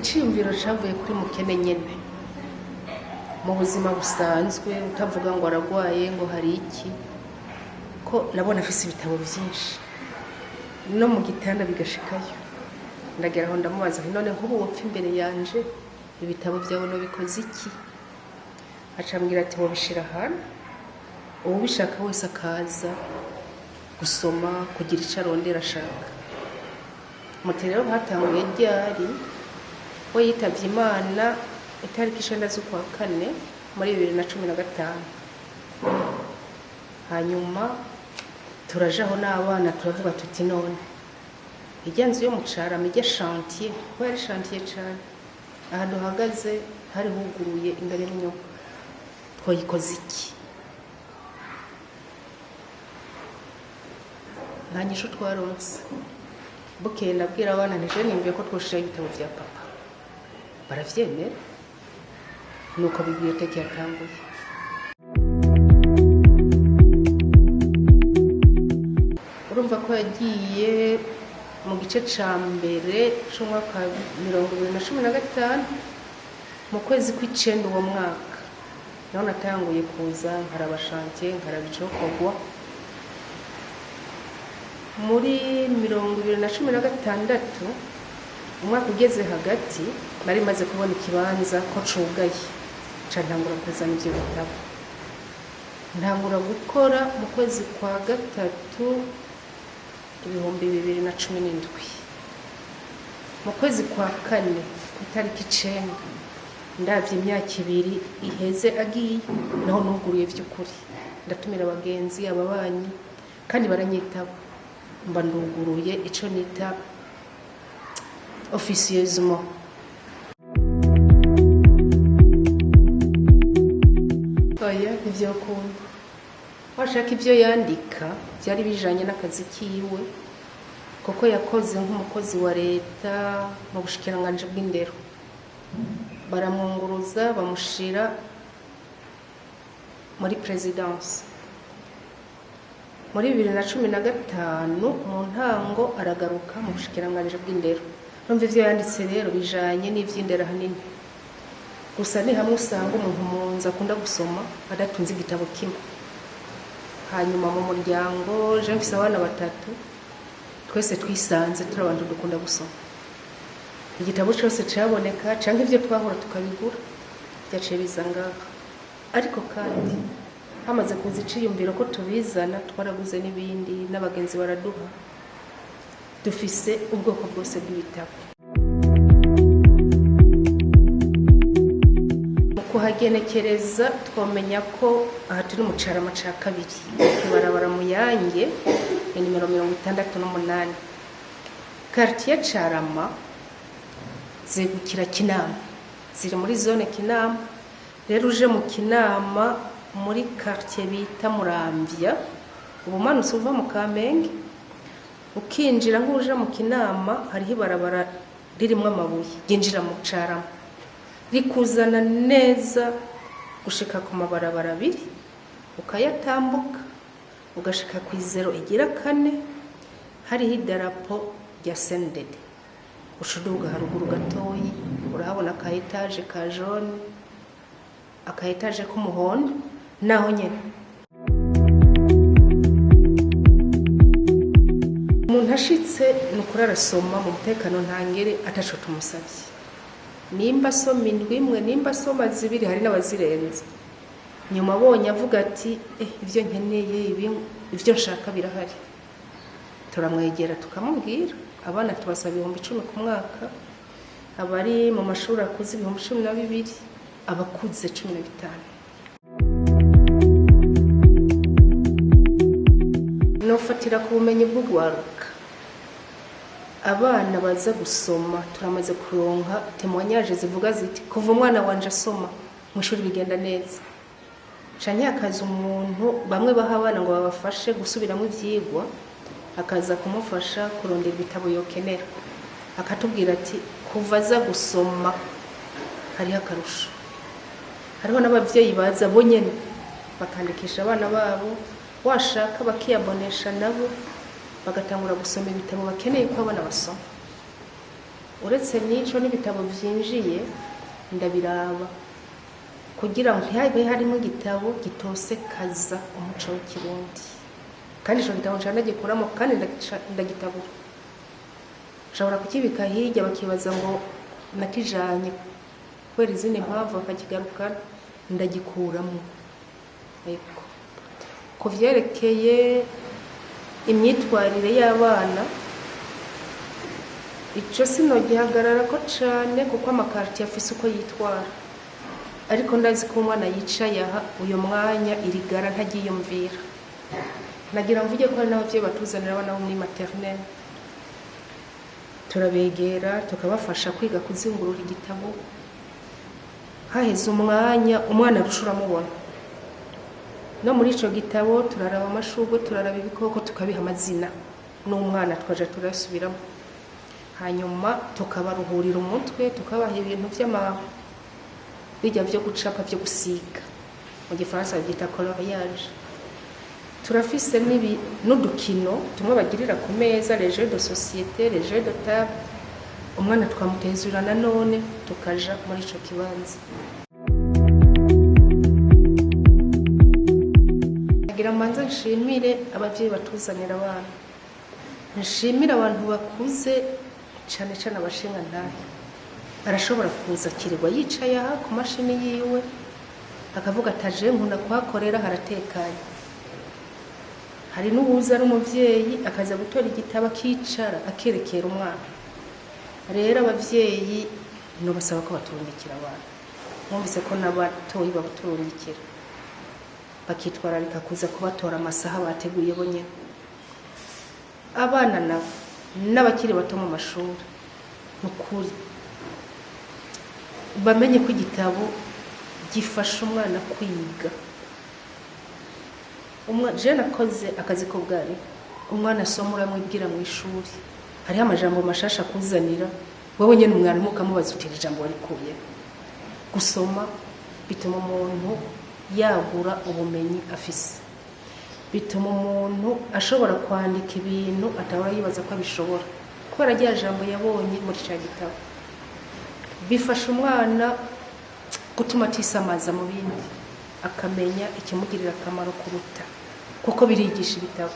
iciyumviro cavuye kuri mukene nyene mu buzima busanzwe utavuga ngo aragwaye ngo hari iki ko nabona afise ibitabo byinshi no mu gitanda bigashikayo ndagera aho ndamubaza none nk'ubu wopfa imbere yanje ibitabo byawe no bikoze iki acambwira ati wobishira hano ubu bishaka wese akaza gusoma kugira icyo arondera ashaka muti rero hatanguye ryari we yitavye Imana itariki 9 z'ukwa kane muri 2015 hanyuma turajaho n'abana turavuga tuti none igenzi yo mucara mijye chantier wari chantier cyane aha duhagaze hari huguruye imbere y'inyubako twoyikoze iki ntanyisho twaronse bukeye ndabwira abana nije nimbiye ko twoshira ibitabo vya papa baravyemera nuko biblioteki yatanguye urumva ko yagiye mu gice ca mbere c'umwaka 2015 mu kwezi kw'icenda uwo mwaka naho natanguye kuza nkaraba chantier nkaraba icokogwa muri 2016 umwaka ugeze hagati nari maze kubona ikibanza ko cugaye cantangura kuzana ivyo bitabo ntangura gukora mu kwezi kwa gatatu 2017 mu kwezi kwa kane itariki 9 ndavye imyaka 2 iheze agiye naho nuguruye vy'ukuri ndatumira abagenzi ababanyi kandi baranyitaba mba nduguruye ico nita officieusement oya ivyo kumva washaka ivyo yandika byari bijanye n'akazi kiwe kuko yakoze nk'umukozi wa leta mu bushikiranganje bw'indero baramwunguruza bamushira muri presidence muri 2015 mu ntango aragaruka mu bushikiranganje bw'indero numva ivyo yanditse rero bijanye n'ivy'indero hanini gusa ni hamwe usanga umuntu munza akunda gusoma adatunze igitabo kimwe hanyuma mu muryango je mfise abana batatu twese twisanze turabantu dukunda gusoma igitabo cyose cyaboneka canke ivyo twahora tukabigura byaciye bizanga ariko kandi hamaze kuza iciyumviro ko tubizana twaraguze n'ibindi n'abagenzi baraduha dufise ubwoko bwose bw'ibitabo kuhagenekereza twomenya ko aha turi mu carama ca kabiri ibarabara mu Yange nimero 68 quartier Carama zegukira Kinama ziri muri zone Kinama rero uje mu Kinama muri quartier bita Muramvya ubumanutse uva mu Kamenge ukinjira nk'uje mu Kinama hariho ibarabara ririmwe amabuye ginjira mu Carama rikuzana neza gushika ku mabarabara abiri ukayatambuka ugashika ku 0 igira 4 hariho idarapo rya CNDD ushuduga haruguru gatoyi urahabona ka etage ka jaune aka etage k'umuhondo naho nyene umuntu ashitse nukuri arasoma mu mutekano ntangere ataco tumusavye nimba soma indwi imwe nimba soma zibiri hari n'abazirenze nyuma abonye avuga ati ivyo nkeneye ivyo nshaka birahari turamwegera tukamubwira abana tubasaba 10,000 ku mwaka abari mu mashuri akuze 12,000 abakuze 15 nofatira ku bumenyi bw'ugwaruka abana baza gusoma turamaze kuronka témoignage zivuga ziti kuva umwana wanje asoma mu ishuri bigenda neza canke akaza umuntu bamwe baha abana ngo babafashe gusubiramo ivyigwa akaza kumufasha kurondera ibitabo yokenera akatubwira ati kuva aza gusoma hariho akarusho hariho n'abavyeyi baza bo nyene bakandikisha abana babo washaka bakiyabonesha nabo bagatangura gusoma ibitabo bakeneye ko abana basoma uretse n'ico n'ibitabo vyinjiye ndabiraba kugira ngo ntihabe harimo igitabo gitosekaza umuco w'ikirundi, kandi ico gitabo nca ndagikuramo kandi ndagitabura. Nshobora kukibika hirya bakibaza ngo nakijanye kubera izindi mpamvu bakakigarukana, ndagikuramo. Eko ku vyerekeye imyitwarire y'abana, ico sinogihagarara ko cane kuko amakarti afise uko yitwara, ariko ndazi ko umwana yicaye aha uyo mwanya irigara ntagiyumvira. Nagira mvuge ko hari n'abavyeyi batuzanira abana bo muri maternelle, turabegera tukabafasha kwiga kuzingurura igitabo, haheze umwanya umwana arushura mubona. No muri ico gitabo turaraba amashurwe, turaraba ibikoko, tukabiha amazina n'umwana twaje turasubiramo, hanyuma tukabaruhurira umutwe, tukabaha ibintu bijya byo gucapa byo gusiga, mu gifaransa byita coloriage. Turafise n'udukino tumwe bagirira ku meza, les jeux de société, les jeux de table, umwana twamutezura nanone tukaja muri ico kibanza. Nagira manza nshimire abavyeyi batuzanira abana, nshimire abantu bakuze cane cane abashinga ndahe. Arashobora kuza kirirwa yicaye aha ku mashini yiwe akavuga ataje nkunda kuhakorera haratekanye. Hari n'ubuza ari umuvyeyi akaza gutora igitabo akicara akerekera umwana. Rero abavyeyi no basaba ko baturungikira abana, mwumvise ko n'abatoyi babaturungikira, bakitwararika kuza kubatora amasaha bateguye bo nyene. Abana nabo n'abakiri bato mu mashuri n'ukuri bamenye ko igitabo gifasha umwana kwiga. Je nakoze akazi ko bwari umwana asoma uramwibwira mu ishuri, hariho amajambo mashasha kuzanira wowe nyene umwarimu ukamubaza uti ijambo warikuye. Gusoma bituma umuntu yagura ubumenyi afise, bituma umuntu ashobora kwandika ibintu atahora yibaza ko abishobora kubera rya jambo yabonye muri ca gitabo. Bifasha umwana gutuma atisamaza mu bindi, akamenya ikimugirira akamaro kuruta, kuko birigisha ibitabo.